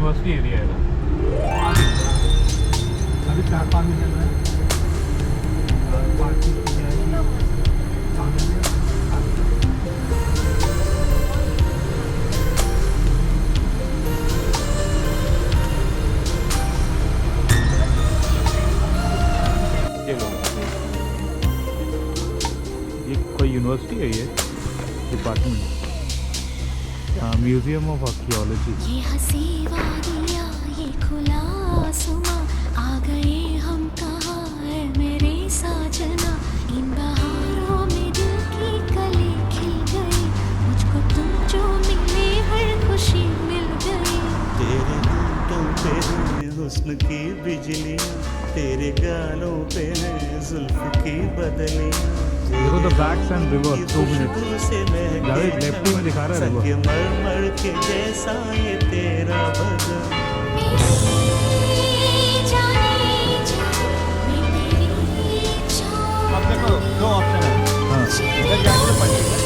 University area है ना। अभी 4-5 दिन चल रहा है। ये कोई यूनिवर्सिटी है ये डिपार्टमेंट। हाँ, म्यूजियम ऑफ आर्कियोलॉजी। ये हंसी वादियाँ ये खुला आसमां आ गए हम कहाँ है मेरे साजना। इन बहारों में दिल की कली खिल गई मुझको तुम जो मिले हर खुशी मिल गई। तेरे होठों पे है हुस्न की बिजलियाँ तेरे गालों पे है जुल्फ की बदलियाँ। देखो the backs and reverse 2 minutes Javed left में दिखा रहा है रिवर्स। मर के जैसा ये तेरा बदन। अब देखो 2 ऑप्शन है। हाँ इधर जाएंगे तो पंटिंग है,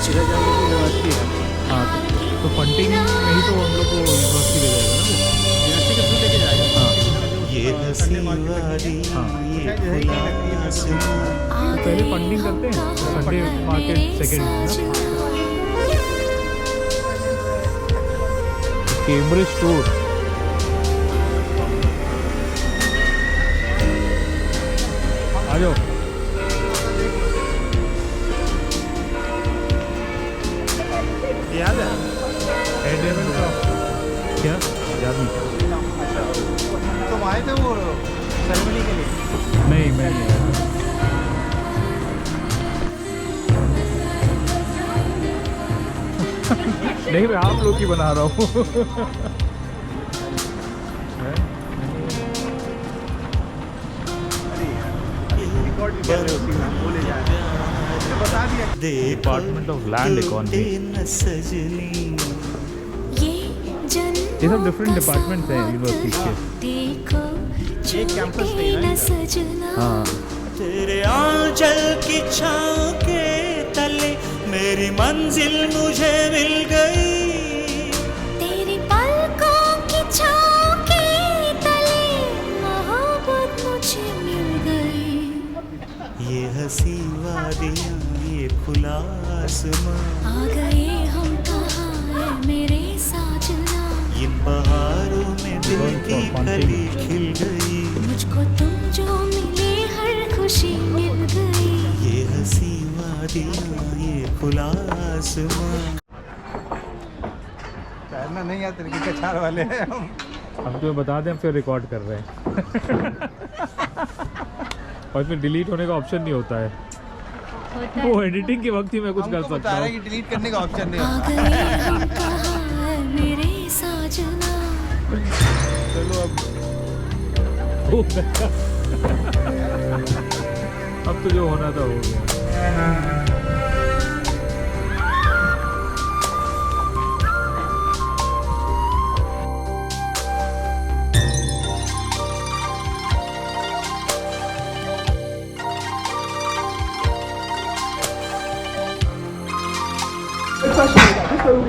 इधर जाएंगे तो यूनिवर्सिटी है। हाँ, तो पंटिंग में ही तो हम लोग को यूनिवर्सिटी ले जाएगा ना वो। यूनिवर्सिटी के थ्रू लेके जाएगा। हाँ ये हंसी वादी ये खुला आसमां। तो पहले फंडिंग करते हैं Sunday market second Cambridge store. आ जाओ। याद है एडेवन का क्या याद नहीं। तुम आए थे वो सेरेमनी के लिए? नहीं मैं नहीं आया। नहीं मैं आप लोग की बना रहा हूँ। Department of land economy. ये सब डिफरेंट डिपार्टमेंट्स हैं यूनिवर्सिटी के। एक कैंपस नहीं है। हाँ तेरे आंचल की छाँव के तले मेरी मंजिल मुझे मिल गई। तेरी पलकों की छाँव के तले मोहब्बत मुझे मिल गई। ये हंसी वादियाँ ये खुला आसमां आ गए हम कहाँ है मेरे साजना। इन बहारों में दिल की कली खिल गई। मुझको तुम जो मिले हर खुशी मिल गई। ये हंसी वादियाँ ये खुला आसमां। तैरना नहीं आते लेकिन कछार वाले हैं हम। हम तुम्हें बता दें, हम फिर रिकॉर्ड कर रहे हैं। और फिर डिलीट होने का ऑप्शन नहीं होता है। वो एडिटिंग के वक्त ही मैं कुछ कर सकता हूँ। कि डिलीट करने का ऑप्शन नहीं आ होता। गए हम कहाँ है मेरे साजना। चलो अब हो गया। अब तो जो होना था हो गया।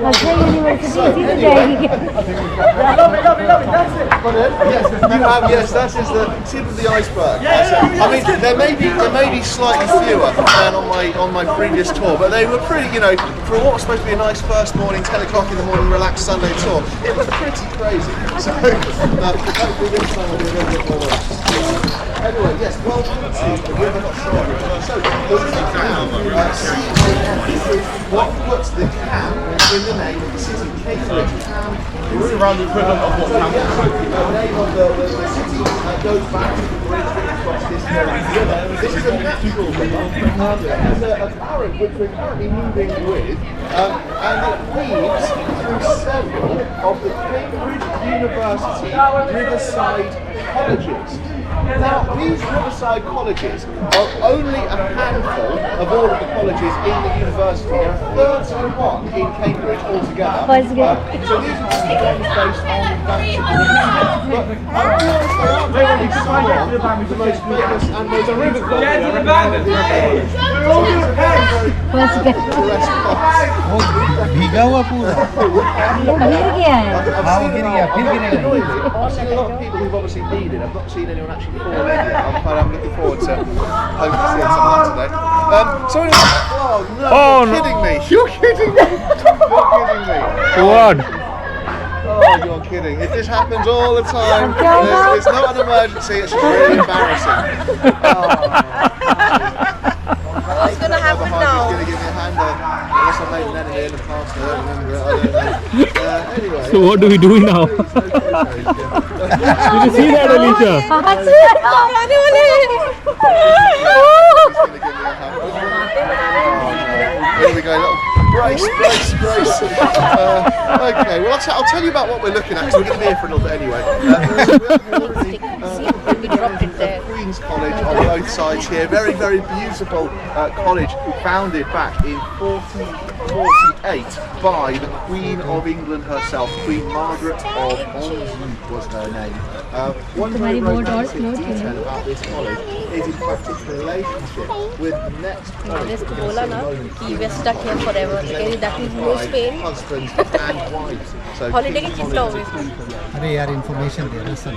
अच्छा यूनिवर्सिटी इसी से जाएगी क्या? Yes, that is the tip of the iceberg. I mean, there may be slightly fewer than on my previous tour, but they were pretty, you know, for what was supposed to be a nice first morning, 10 o'clock in the morning, relaxed Sunday tour, it was pretty crazy. So, hopefully this time will be a little bit more. Anyway, yes, welcome to the River Shore. So, the this is what puts the cam in the name of the city, Cambridge. Cam is around the equivalent of what the name of the city goes back to the bridge that across this river. This is a natural river. There's a current which we're currently moving with, and it weaves through several of the Cambridge University Riverside colleges. Now, these riverside colleges are only a handful of all of the colleges in the university. There are 31 in Cambridge altogether. So these are just the ones based on Banshee. But they are some of the most famous and most भीगा हुआ पूरा वो गिर गया है हाँ वो गिर गया फिर गिरेगा I've seen a lot of people who've obviously needed. I've not seen anyone actually fall in yet. I'm looking forward to hopefully seeing some of that today. So anyway, oh no, Oh, you're no. kidding me. You're kidding me. You're kidding me. What? Oh, you're kidding. It just happens all the time. It's not an emergency, it's just really embarrassing. What's gonna happen now? He's going to give me a hand unless I made an enemy in the past. I don't remember it. I don't know. Anyway. So what do we do now? Did you see that, Alicia? He's going to give me a hand. Here we go. Brace. Okay, well I'll tell you about what we're looking at, because we're going to be here for a little bit anyway. Queen's College on both sides here. Very, very beautiful college, founded back in 1448 by the Queen of England herself, Queen Margaret of Anjou was her name. One very romantic detail about this college is in fact its relationship with the next college. जिसको बोला ना कि we're stuck here forever, because that is no Spain. Husbands and wives. So Holiday King's की College चिंता is होगी. अरे यार information दे रहा सुन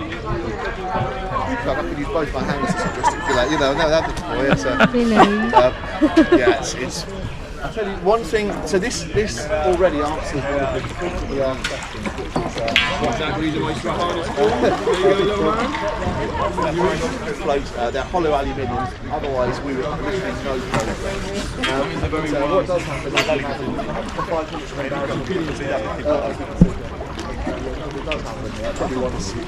I can use both my hands to gesticulate, you know, no, that's the point. So, yeah, it's. I'll tell you one thing. So this already answers one of the frequently asked questions, which is floats. They're hollow aluminium. Otherwise, we would literally no float. So what does happen is they have the 500 made out of it does happen. Yeah, probably want to see.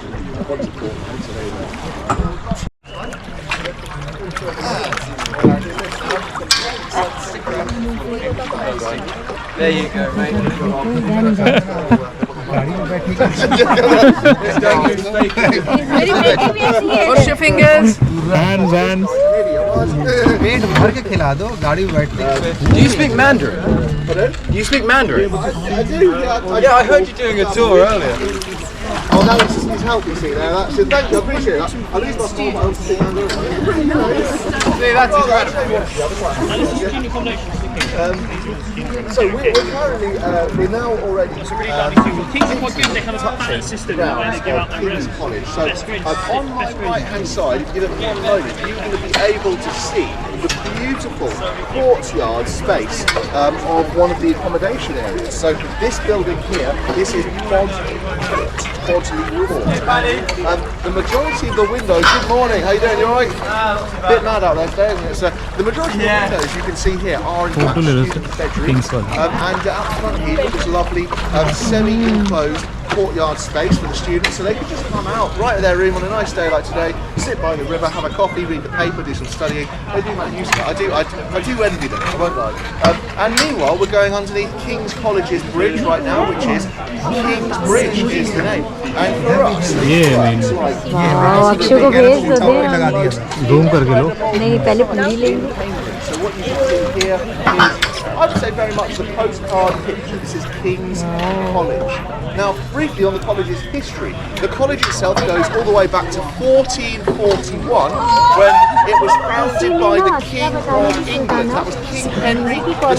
Want to call it. There you go, mate. गाड़ी में बैठी Wash your fingers. Hands. पेट भर के खिला दो गाड़ी में बैठते Do you speak Mandarin? Pardon? Do you speak Mandarin? I do. Yeah, I heard you doing a tour earlier. Oh, now it's helping, see now. That's it. Thank you, I appreciate that. I lose my phone, but I'm sitting under it. See, that's incredible. So we're currently, we're now already Kings are quite good, they have a pattern system where they give out their King's room. College. So on my right hand side, in a moment, you're going to be able to see the beautiful courtyard space of one of the accommodation areas. So this building here, this is Bodley Court. The majority of the windows, good morning, how you doing, you alright? Bit mad out there today, isn't it? So the majority of the windows you can see here are in fact student bedrooms. And out front here, this lovely semi-enclosed courtyard space for the students, so they can just come out right at their room on a nice day like today, sit by the river, have a coffee, read the paper, do some studying. They do make use of it. I do envy them, I won't lie. And meanwhile, we're going underneath King's College's bridge right now, which is King's Bridge is the name. And for us, Akshay को भेज दो दे Zoom करके लो. नहीं पहले पूरी लेंगे So what you can see here is, I would say very much the postcard picture. This is King's College. Now, briefly on the college's history. The college itself goes all the way back to 1441, when it was founded by the King of England. That was King Henry VI.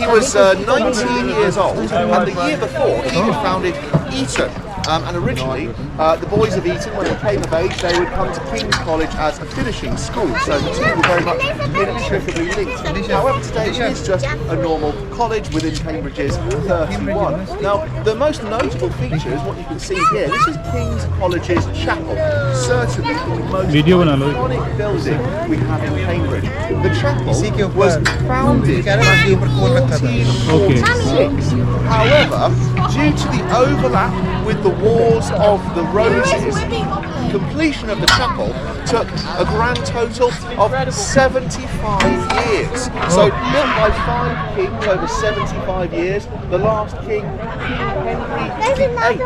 He was 19 years old, and the year before he had founded Eton. And originally, the boys of Eton, when they came of age, they would come to King's College as a finishing school. So the two were very much inextricably linked. However, today it is just a normal college within Cambridge's 31. Now, the most notable feature is what you can see here. This is King's College's chapel. Certainly the most iconic building we have in Cambridge. The chapel was founded in 1446. However, due to the overlap with the Wars of the Roses, completion of the chapel took a grand total of 75 years. So built by 5 kings over 75 years, the last king, King Henry VIII,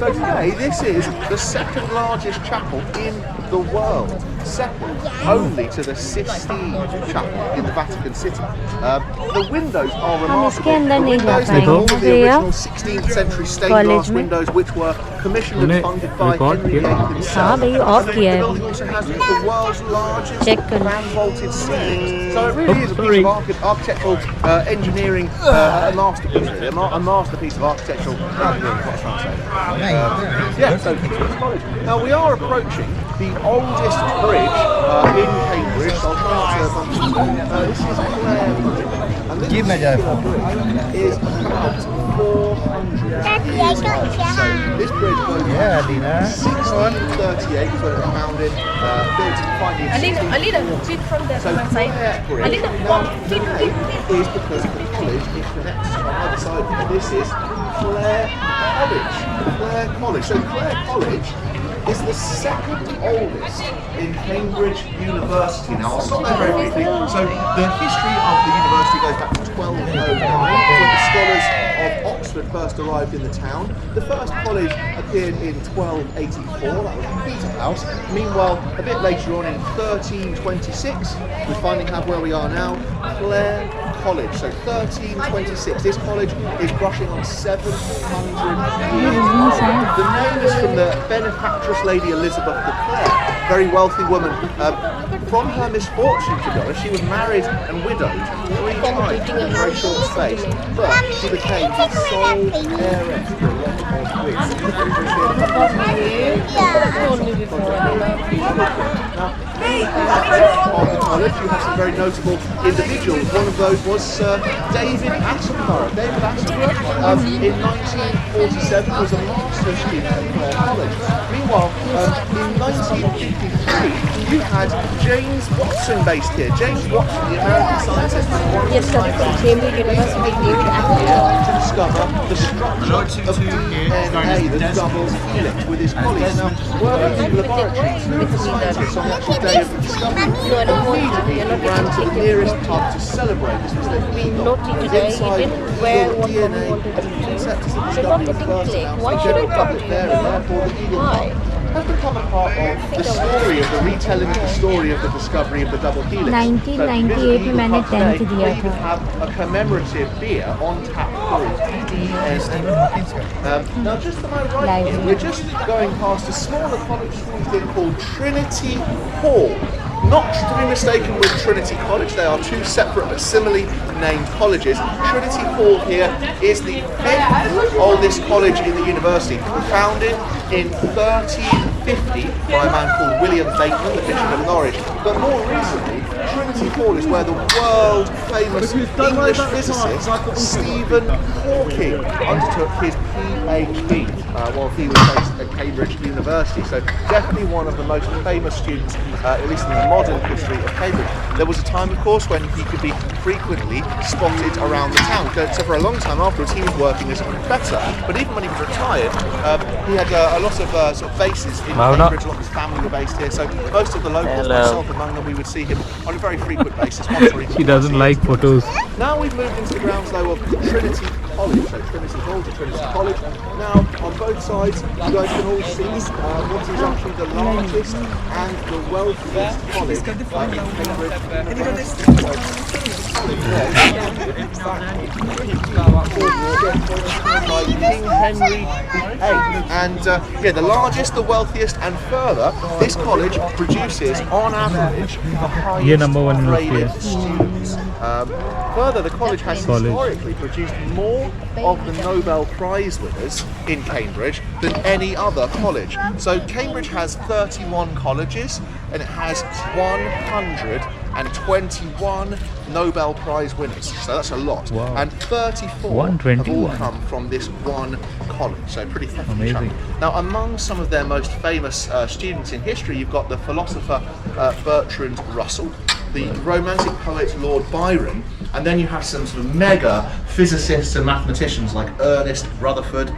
So today, this is the second largest chapel in the world, second only to the Sistine Chapel in the Vatican City. The windows are remarkable. अंदर The नहीं जा windows are all पाएंगे, the original 16th century stained glass में। windows, which were commissioned and उन्हें funded by record Henry किया? VIII himself. हाँ भाई, off The किया है। building also has the world's largest Check कर लो। man-vaulted ceilings. So it really is a sorry. piece of architectural engineering, a masterpiece, really. A masterpiece of architectural engineering, is what I'm trying to say. Yeah, so King's College. Now we are approaching the oldest bridge in Cambridge. So I'll try not to bump into it. This is Clare Bridge. And this particular bridge is about 400 years old. So this bridge goes back to 1638 is when it was founded, built finally in Alina, sit from there, so from my side. Clare Bridge Alina, now, sit. is because the college is connected on either side of it. This is Clare College. Clare College. So Clare College is the second oldest in Cambridge University. Now I'll stop there very briefly. So the history of the university goes back to 1209, when the scholars of Oxford first arrived in the town. The first college appeared in 1284, that was Peterhouse. Meanwhile, a bit later on in 1326, we finally have where we are now, Clare College. So 1326, this college is brushing on 700 years old. The name is from the benefactress Lady Elizabeth de Clare, very wealthy woman. From her misfortune, to be honest, she was married and widowed 3 times in a very short space, but she became the sole heiress to a lot of wigs. Told me before. Of the college, you have some very notable individuals. One of those was Sir David Attenborough. David Attenborough, in 1947, was a master's student at Clare College. Meanwhile, in 1953, you had James Watson based here. James Watson, the American scientist, was one of the Yes, sir. scientists Cambridge University, David Attenborough. to discover the structure of DNA, the double helix, with his colleagues. Now, working in laboratories, the scientists on the actual day of the discovery immediately ran to the nearest pub to celebrate. This was their We keynote. noted today, he didn't wear what DNA Mommy wanted as to a do. concept as the They're not discovery of getting first click. announced Why the should I general talk public to there, you? and therefore the Eagle Why? has become a part of the story of the retelling of the story of the discovery of the double helix. 1998 में मैंने 10th दिया They even था। have a commemorative beer on tap called DNA. Now, just to my right here, we're just going past a smaller college thing called Trinity Hall. Not to be mistaken with Trinity College, they are two separate but similarly named colleges. Trinity Hall here is the 5th oldest college in the university, founded in 1350 by a man called William Bateman, the Bishop of Norwich. But more recently, Trinity Hall is where the world famous English physicist Stephen Hawking undertook his PhD while he was based at Cambridge University. So definitely one of the most famous students, at least in the modern history of Cambridge. There was a time, of course, when he could be frequently spotted around the town. So for a long time afterwards, he was working as a professor. But even when he was retired, he had a lot of sort of bases in Cambridge. A lot of his family were based here. So most of the locals, myself among them, we would see him on a very frequent basis. Once or even She doesn't twice a like year. photos. Now we've moved into the grounds though of Trinity College, so Trinity Hall to Trinity College. Now on both sides you guys can all see what is actually the largest and the wealthiest college in by King Henry VIII. And yeah, the largest, the wealthiest, and further, this college produces on average the highest number one graded university students. Further, the college has historically produced more of the Nobel Prize winners in Cambridge than any other college. So Cambridge has 31 colleges and it has 121 Nobel Prize winners. So that's a lot. Wow. And 34 have all 121. come from this one college. So pretty hefty Amazing. chunk. Now, among some of their most famous students in history, you've got the philosopher Bertrand Russell, the romantic poet Lord Byron, and then you have some sort of mega physicists and mathematicians like Ernest Rutherford,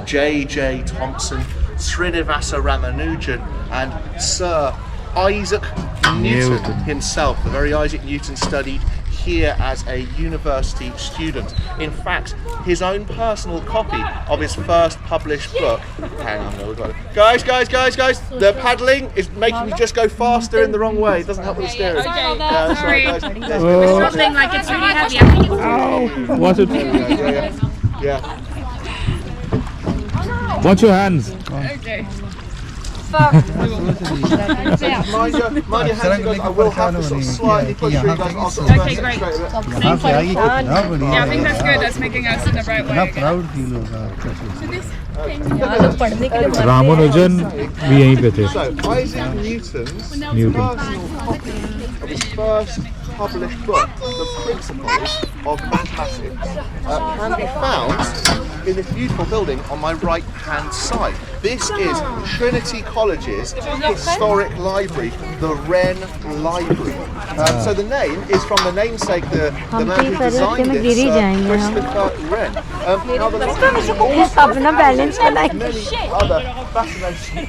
J.J. Thomson, Srinivasa Ramanujan, and Sir Isaac Newton himself. The very Isaac Newton studied here as a university student. In fact, his own personal copy of his first published book. Hang on, we've got it. Guys, the paddling is making me just go faster in the wrong way. It doesn't help with the steering. Sorry. That's right, guys. Oh. Something like it's really heavy. I think it's Ow! Watch it. Yeah. Watch your hands. okay. Mind your hands, you guys. I will have to sort of slightly push through, guys. I'll sort of Okay, great. straight a bit. Yeah, I think that's good. That's making us in the right way. Ramanujan भी यहीं पे थे. So, Isaac Newton's personal copy of his first published book, The Principles of Mathematics, can be found in this beautiful building on my right-hand side. This is Trinity College's historic library, the Wren Library. So the name is from the namesake, the man who designed it, Christopher Wren. Now the अपना balance बनाए. many other fascinating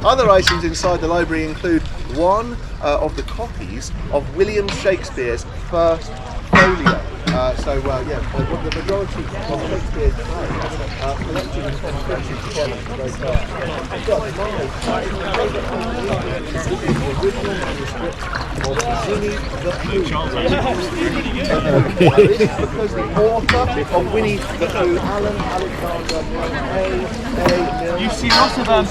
other items inside the library include one of the copies of William Shakespeare's first folio. The majority of Shakespeare's plays collected and printed together. I've got my original manuscript of Winnie the Pooh. This is because the author of Winnie the Pooh, Alan Alexander, You see lots of local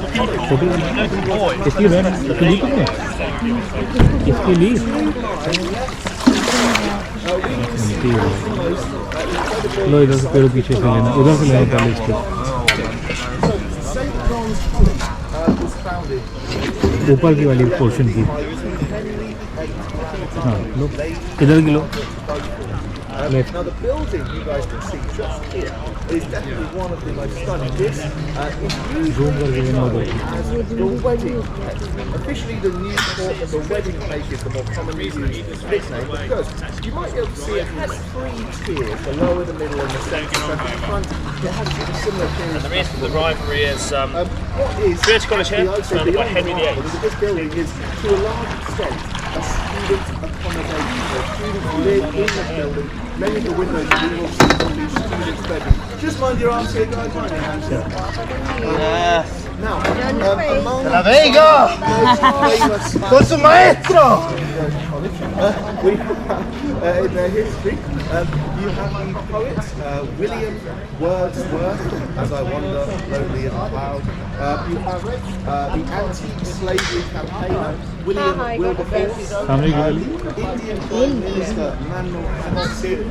people, local boys. इसकी run इसकी ली तुमने? इसकी ली? लो इधर से पेड़ों पीछे से लेना, उधर से लेना पहले इसको. ऊपर की वाली पोर्शन की. हाँ लो इधर की लो. Now the building you guys can see just here is definitely one of the most stunning. This is usually known as the wedding cake. Officially the new port of the wedding cake is the more commonly used nickname because you might be able to see it has 3 tiers, the lower, the middle and the centre. So at the front it has a similar tiers. The reason for the rivalry is what is British College here, surrounded by Henry VIII. This building is to a large extent a student accommodation. So students live in this building. Many of the windows you will see will be students' bedrooms. Just mind your arms here, guys. Mind your hands here. Now, among ¡La Vega! ¡Con su maestro! In their history, you have the poet William Wordsworth, As I Wander Lonely in the Cloud. You have the anti-slavery campaigner William Wilberforce, Indian Prime Minister Manmohan Singh,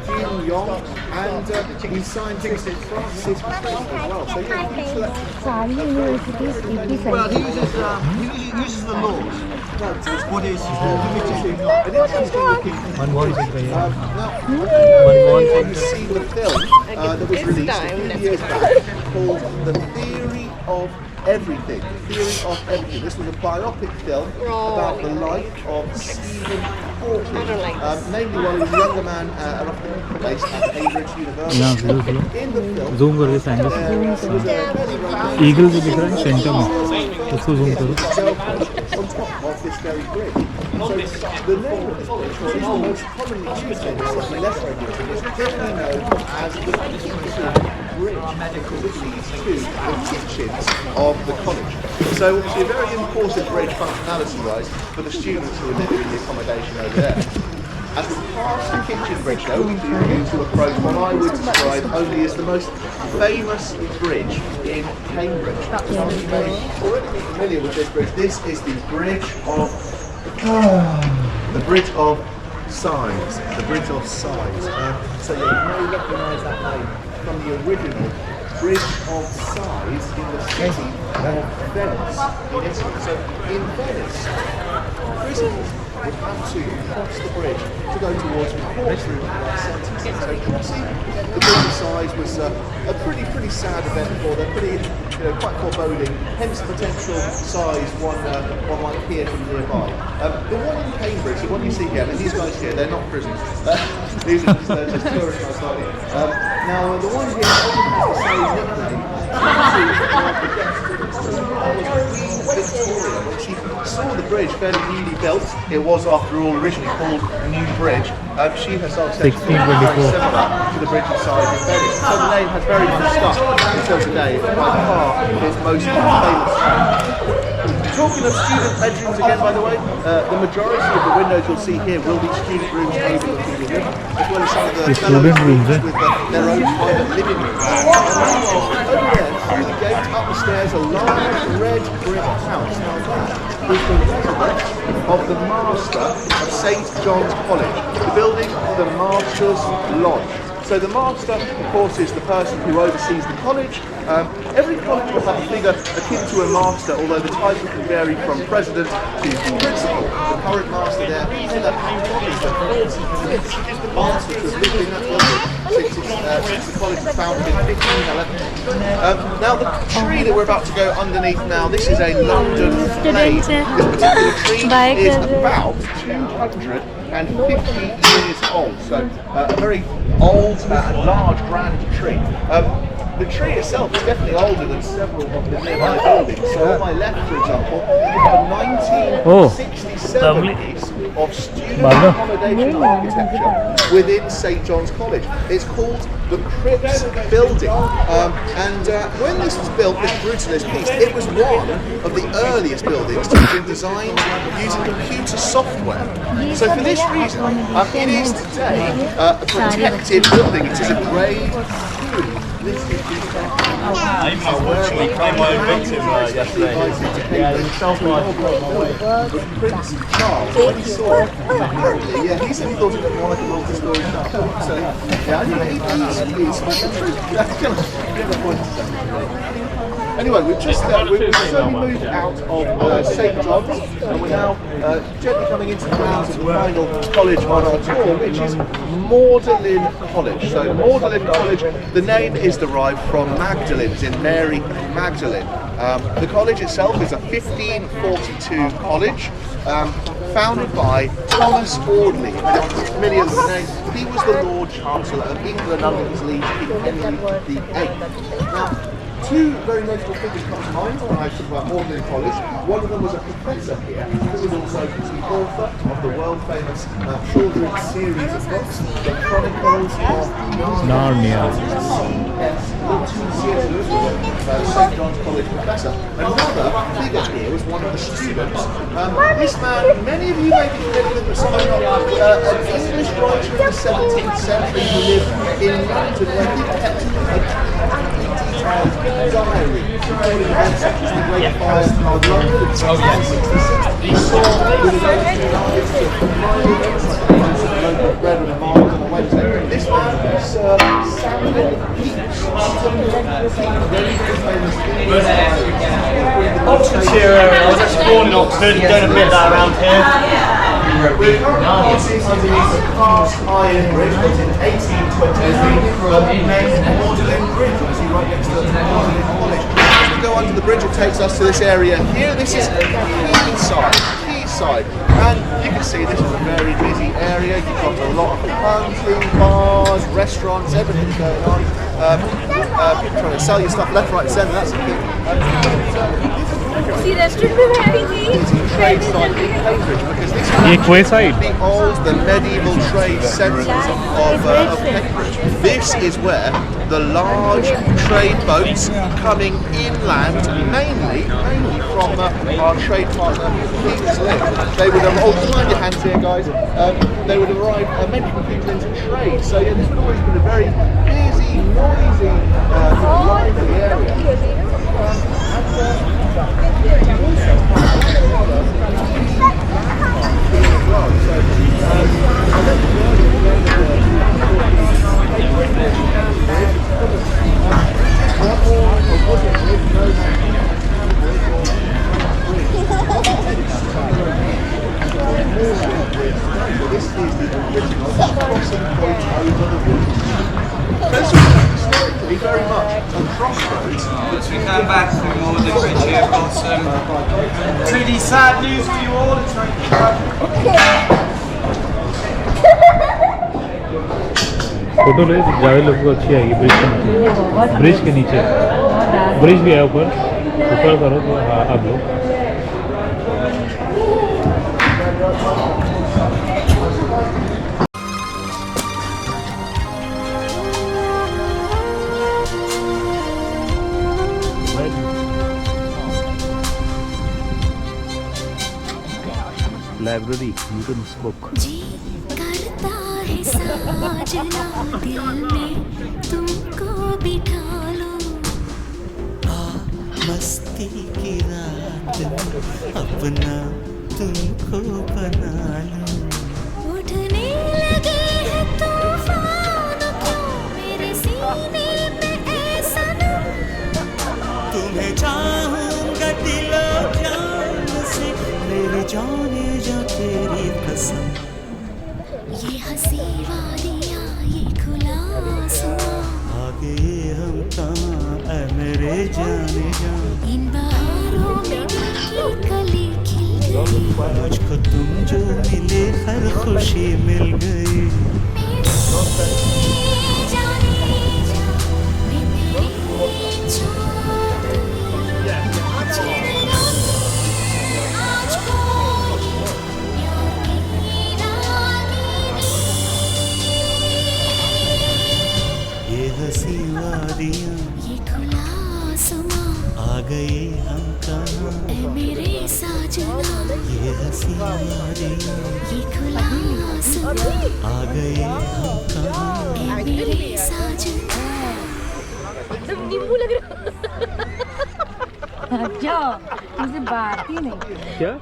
Jim Yong, and the scientist Francis Crick as well. So सारी universities एक ही Well, side. he uses the laws. What is You've seen the film that was released a few years back called The Theory of Everything. Theory of Everything. This was a biopic film about the life of Stephen Hawking, namely while he was a younger man based at Cambridge University. In the film, zoom करके sandal eagle जो दिख रहा है centre में उसको zoom करो. on top of this very bridge. So the name of this bridge is the most commonly used in this less regular bridge, typically known as the Punting Bridge, because it leads to the kitchens of the college. So obviously a very important bridge functionality-wise for the students who are living in the accommodation over there. As we pass the kitchen bridge though, we do begin to approach what I would describe only as the most famous bridge in Cambridge. Some of you may already be familiar with this bridge. This is the Bridge of Sighs. The Bridge of Sighs. So you may recognise that name from the original Bridge of Sighs in the city of Venice in Italy. So in Venice, prisoners would have to cross the bridge to go towards the courtroom for their sentencing. So crossing the Bridge of Sighs was a pretty sad event for them, quite foreboding, hence potential size one might hear from nearby. The one in Cambridge, the one you see here, and these guys here, they're not prisoners. These are just tourists most likely. Now the one here only has the same nickname. The guests of the built, it was after all originally called New Bridge. She herself said 1624. to the bridge inside in Venice. So the name has very much stuck until today. It's by far its most famous. Talking of student bedrooms again, by the way, the majority of the windows you'll see here will be student rooms overlooking the river, as well as some of the student rooms with their own private living rooms. Over there, through the gate, up the stairs, a large red brick house. Now that is the residence of the master of St. John's College, the building of the Master's Lodge. So the master, of course, is the person who oversees the college. Every college will have a figure akin to a master, although the title can vary from president to principal. The current master there is the master who's lived in that building since the college was founded in 1511. Now the tree that we're about to go underneath now, this is a London plane. This particular tree is about 250 years old, so a very old and large grand tree. The tree itself is definitely older than several of the nearby buildings. So on my left, for example, you have a 1967 piece of student accommodation architecture within St. John's College. It's called the Cripps Building. And when this was built, this brutalist piece, it was one of the earliest buildings to have been designed using computer software. So for this reason, it is today a protected building. It is a grade 2. This is I even unfortunately played my own victim yesterday. Yeah, he fell my Prince Charles, when he saw it, apparently, yeah, he said he thought it was more like a multi-story tower. So, yeah, I think he's the truth. That's kind of a point to say. Anyway, we've slowly moved out of St. John's, and we're now gently coming into the grounds of the final college on our tour, which is Magdalen College. So Magdalen College, the name is derived from Magdalene, as in Mary Magdalene. The college itself is a 1542 college, founded by Thomas Audley. Familiar with the name? He was the Lord Chancellor of England under his liege King Henry VIII. Now, two very notable figures come to mind when I talk about Magdalen College. One of them was a professor here, who was also the author of the world-famous children's series of books, The Chronicles of Narnia. St. John's College professor. Another figure here was one of the students. This man, many of you may be familiar with, but some are not, an English writer of the 17th century who lived in London, where he kept a diary recording events such as the Great Fire of London in 1666. He saw with his own two eyes the minor events like the rise of the loaf of bread and a marble on a Wednesday. This man was Sir Samuel Pepys, very famous English writer. Oxfordshire area. I was actually born in Oxford, don't admit that around here. We're currently sitting underneath a cast iron bridge built in 1823, named Magdalen Bridge, obviously right next to Magdalen College. As we go under the bridge, it takes us to this area here. This is Quayside, and you can see this is a very busy area. You've got a lot of punting, bars, restaurants, everything's going on. People trying to sell you stuff left, right, and centre. That's the thing. See, restaurant में Trade site in Cambridge, because this ये Quayside? the old, the medieval trade centres of Cambridge. This is where the large trade boats coming inland, mainly from our trade partner King's Lynn. They would have, mind your hands here, guys. They would arrive mainly from King's Lynn to trade. So yeah, this would have always been a very busy, noisy, lively area. This is the original crossing point over the bridge. This was historically very much a crossroads. As we come back through all the bridge here, I've got some pretty sad news for you all. It's very photo ले ज़्यादा लोगों को अच्छी आएगी bridge के नीचे bridge भी है ऊपर करो तो हाँ अब लोग लाइब्रेरी न्यूटन्स बुक। जी करता है साजना दिल में तुमको बिठा लो। मस्ती की रात में अपना तुमको बना लो। उठने लगे हैं तूफान क्यों मेरे सीने पे ऐसा नम। तुम्हें चाहूंगा दिलो जान से, मेरी जाने जा तेरी कसम। ये हंसी वादियाँ ये खुला आसमां, आगे हम कहाँ ऐ मेरे जाने जा। इन बहारों में दिल की कली खिल गई। मुझको तुम जो मिले हर खुशी मिल गई। जाने जा मैं तेरी चाहत छेड़ना आज कोई प्यार की रागिनी। ये हंसी वादियाँ ये खुला आसमां, आ गए हम कहाँ ऐ मेरे साजना। ये हंसी वादियाँ ये खुला आसमां, आ गए हम कहाँ। ऐ मेरे साजना। एकदम नींबू लग रहा। अच्छा मुझे बात ही नहीं। क्या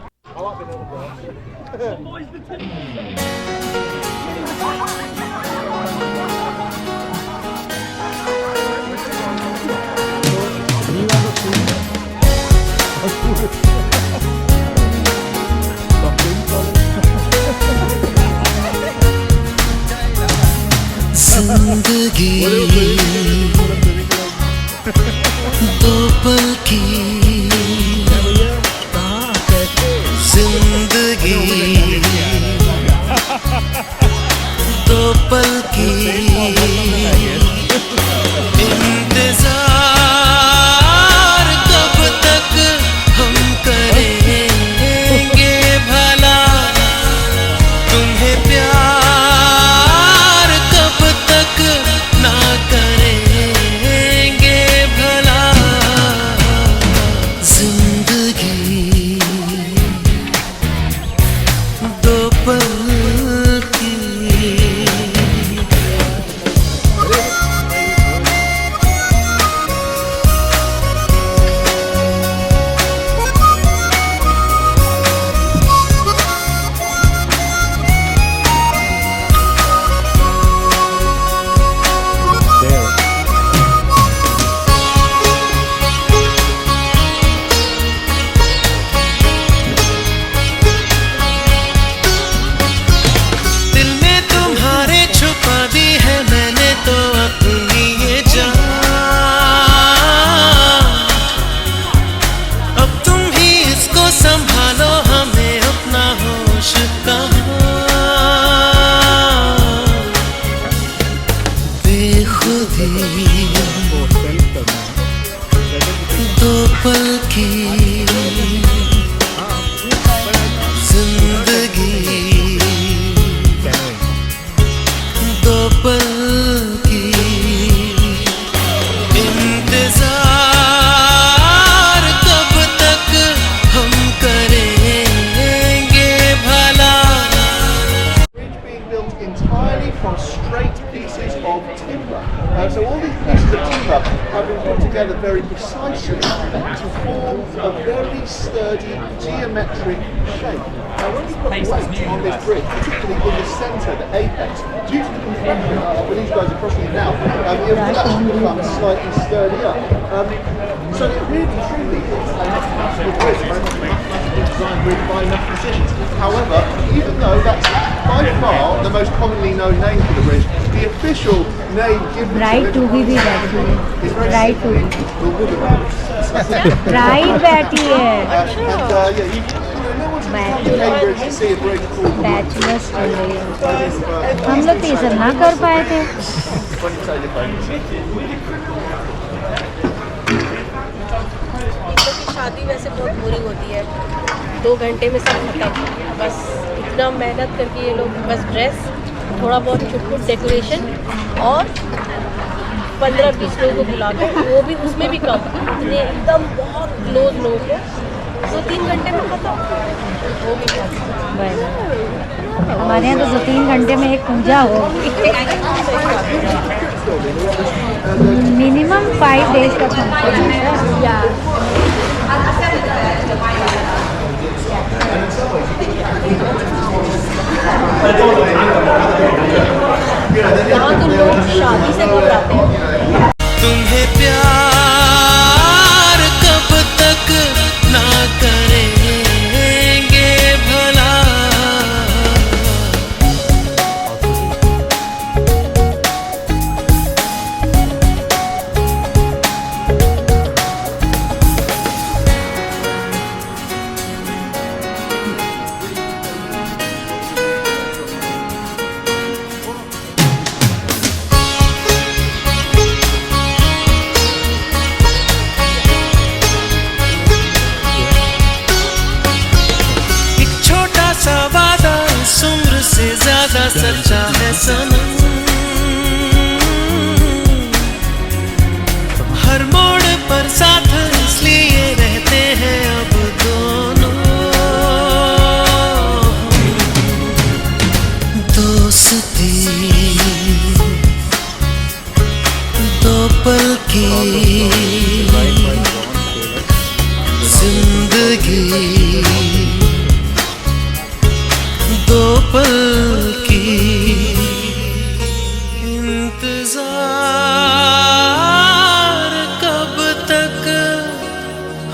जिंदगी दो पल की, जिंदगी दो पल की, इंतजार कब तक हम करेंगे भला, तुम्हें प्यार कब तक ना करेंगे भला। जिंदगी दो पल की। दिल में तुम्हारे छुपा दी है मैंने तो अपनी ये जान। अब तुम ही इसको संभालो, हमें अपना होश कहाँ। बेखुदी दो पल की, जिंदगी दो पल की, इंतजार कब तक हम करेंगे भला। Bridge being built entirely from straight pieces of timber. So all these pieces of timber have been put together very precisely to form a very sturdy geometric shape. Now when you put weight on this bridge, particularly in the centre, the apex, due to the compression of these guys are crossing it now, it will actually become slightly sturdier. So it really truly is a mathematical bridge, very much a mathematically designed bridge by mathematicians. However, even though that's by far the most commonly known name for the bridge, the official name given bright to भी बैठी है। is very bright to simply the woman. Bright बैठी है। And yeah, no one's come to Cambridge to see a bridge called the woman. Bachelors चल रही है। हम लोग तो ये सब ना कर पाए थे। When you say the phone. बच्चों की शादी वैसे बहुत बोरिंग होती है, 2 घंटे में सब खत्म। बस इतना मेहनत करके ये लोग बस ड्रेस, थोड़ा बहुत छुटपुट डेकोरेशन और 15-20 लोगों को बुला कर, वो भी उसमें भी कम, इतने एकदम बहुत क्लोज लोगों को 2-3 घंटे में खत्म वो भी हमारे यहाँ तो 2-3 घंटे में एक पूजा होगी। मिनिमम 5 days का फंक्शन है। यहाँ तो लोग शादी से घबराते हैं। तुम्हें प्यार कब तक ना करेंगे भला। ज्यादा सच्चा है सनम, हर मोड़ पर साथ इसलिए रहते हैं अब दोनों। दोस्ती दो पल की जिंदगी दो पल की इंतजार कब तक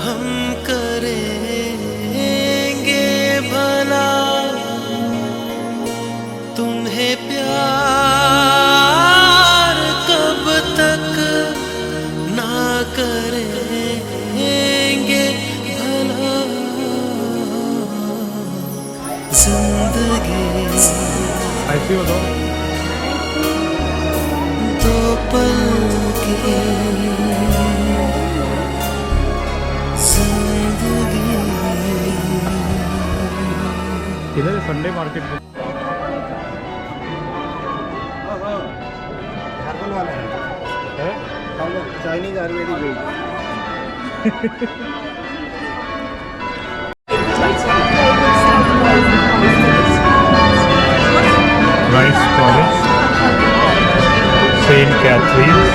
हम करेंगे भला। तुम्हें प्यार कब तक ना करेंगे भला। जिंदगी ऐसे हो दो पल की जिंदगी। इधर संडे मार्केट में है Chinese Ayurvedic Rice College, Saint Catherine's,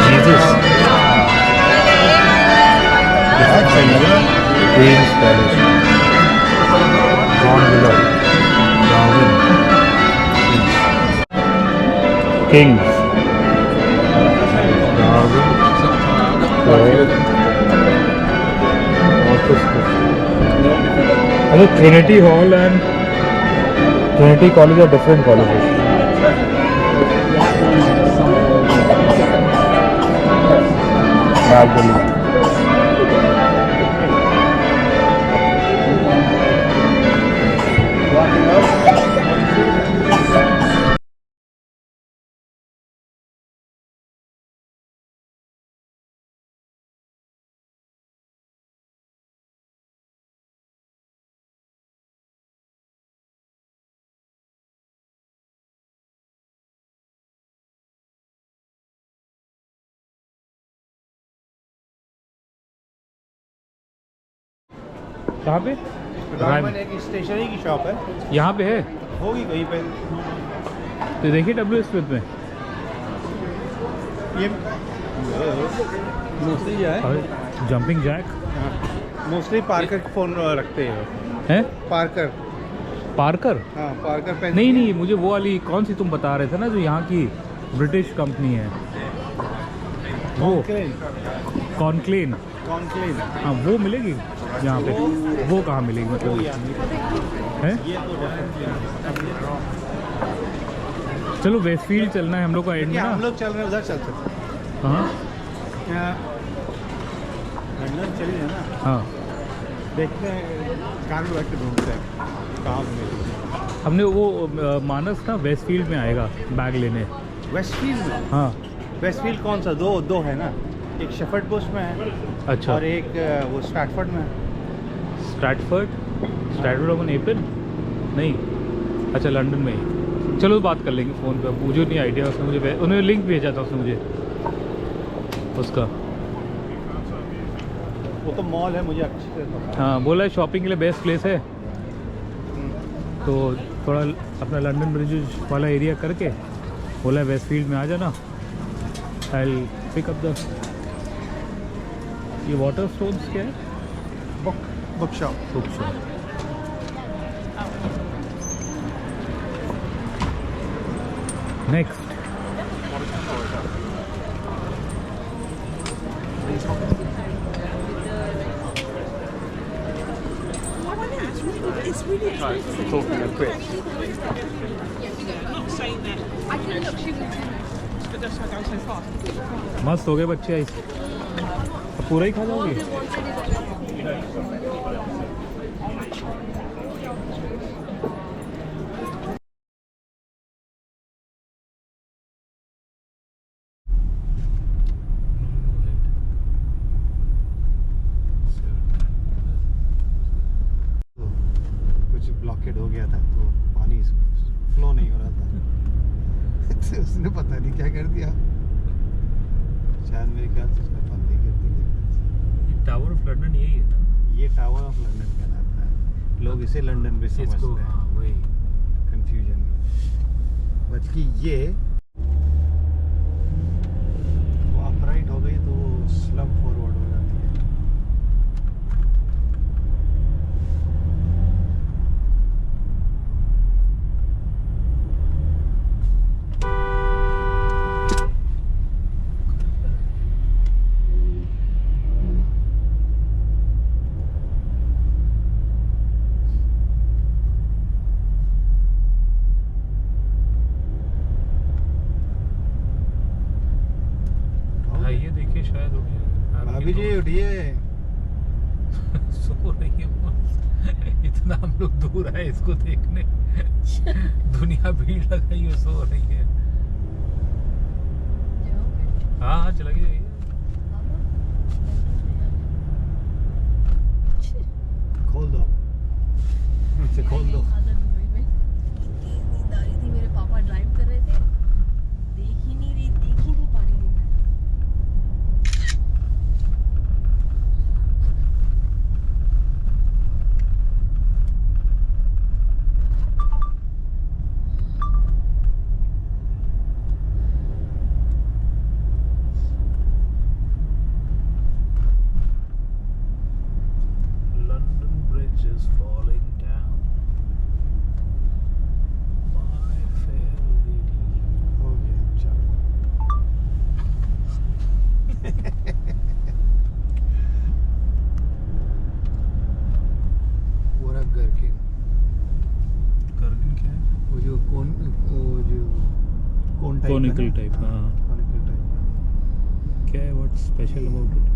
Jesus, Queen's College, John Miller, Darwin, Kings, Darwin, Corpus Trinity Hall and Trinity College are different colleges. कहाँ पे? एक स्टेशनरी की शॉप है, यहाँ पे है, होगी कहीं पे। तो देखिए डब्ल्यू स्मिथ में ये मोस्टली जो है jumping jack mostly Parker phone रखते हैं। पार्कर पार्कर हाँ पार्कर पेन। नहीं मुझे वो वाली कौन सी तुम बता रहे थे ना जो यहाँ की ब्रिटिश कंपनी है वो कॉन्क्लेन हाँ वो मिलेगी यहाँ पे। वो कहाँ मिलेगी मतलब है? चलो वेस्टफील्ड चलना है हम लोग का एंड में। हम लोग चल रहे हैं उधर चल सकते। हाँ लंदन चलिए ना। हाँ देखते हैं कार में बैठ के ढूंढते हैं कहाँ मिलेगी। हमने वो मानस ना वेस्टफील्ड में आएगा बैग लेने। वेस्टफील्ड में? हाँ वेस्टफील्ड कौन सा? दो है ना, एक शेफर्ड बुश में है। अच्छा और एक वो स्ट्रैटफोर्ड में है। स्ट्रैटफोर्ड ऑन एपल नहीं, अच्छा लंदन में ही। चलो बात कर लेंगे फ़ोन पे, मुझे नहीं आइडिया उसने मुझे उन्होंने लिंक भेजा था उसने मुझे उसका। वो तो मॉल है, मुझे अच्छे से पता है। हाँ, बोला है शॉपिंग के लिए बेस्ट प्लेस है। तो थोड़ा अपना लंदन ब्रिज वाला एरिया करके बोला है वेस्टफील्ड में आ जाना। आई पिक अप द ये वाटर स्टोन्स क्या है? Book shop. Book shop. Next Talking a bit. मस्त हो गए बच्चे आइस। पूरा ही खा जाओगे? कुछ ब्लॉकेड हो गया था तो पानी फ्लो नहीं हो रहा था। तो उसने पता नहीं क्या कर दिया, शायद मेरे ख्याल से उसने बंद ही कर दी। टावर ऑफ लंदन यही है ना? ये टावर ऑफ लंदन कहलाता है, लोग इसे लंदन भी समझते हैं। हाँ, वही कंफ्यूजन। बल्कि ये वो अपराइट हो गई तो स्लम फॉरवर्ड हो जाती है। ये देखिए शायद हो गया। भाभी जी उठिए। सो रही है वो। इतना हम लोग दूर आए इसको देखने। दुनिया भीड़ लगाई है, सो रही है। हाँ हाँ चला गई। खोल दो, इसे खोल दो। मेरे पापा ड्राइव कर रहे थे, देख ही नहीं पा रही हूँ मैं। London Bridge is falling down. My fair lady. हो गया, चलो। पूरा गर्किन, करगिल क्या है? वो जो कोन टाइप Conical type, हाँ। Conical type. क्या है? What's special about it?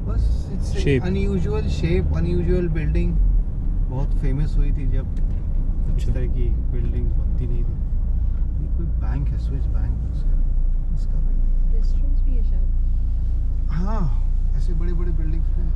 बस it's Shape. Unusual shape, unusual building. बहुत फेमस हुई थी जब इस तरह की बिल्डिंग बनती नहीं थी। ये कोई बैंक है, स्विस बैंक इसका बिल्डिंग। रेस्टोरेंट्स भी है शायद। हाँ, ऐसे बड़े बड़े बिल्डिंग्स हैं।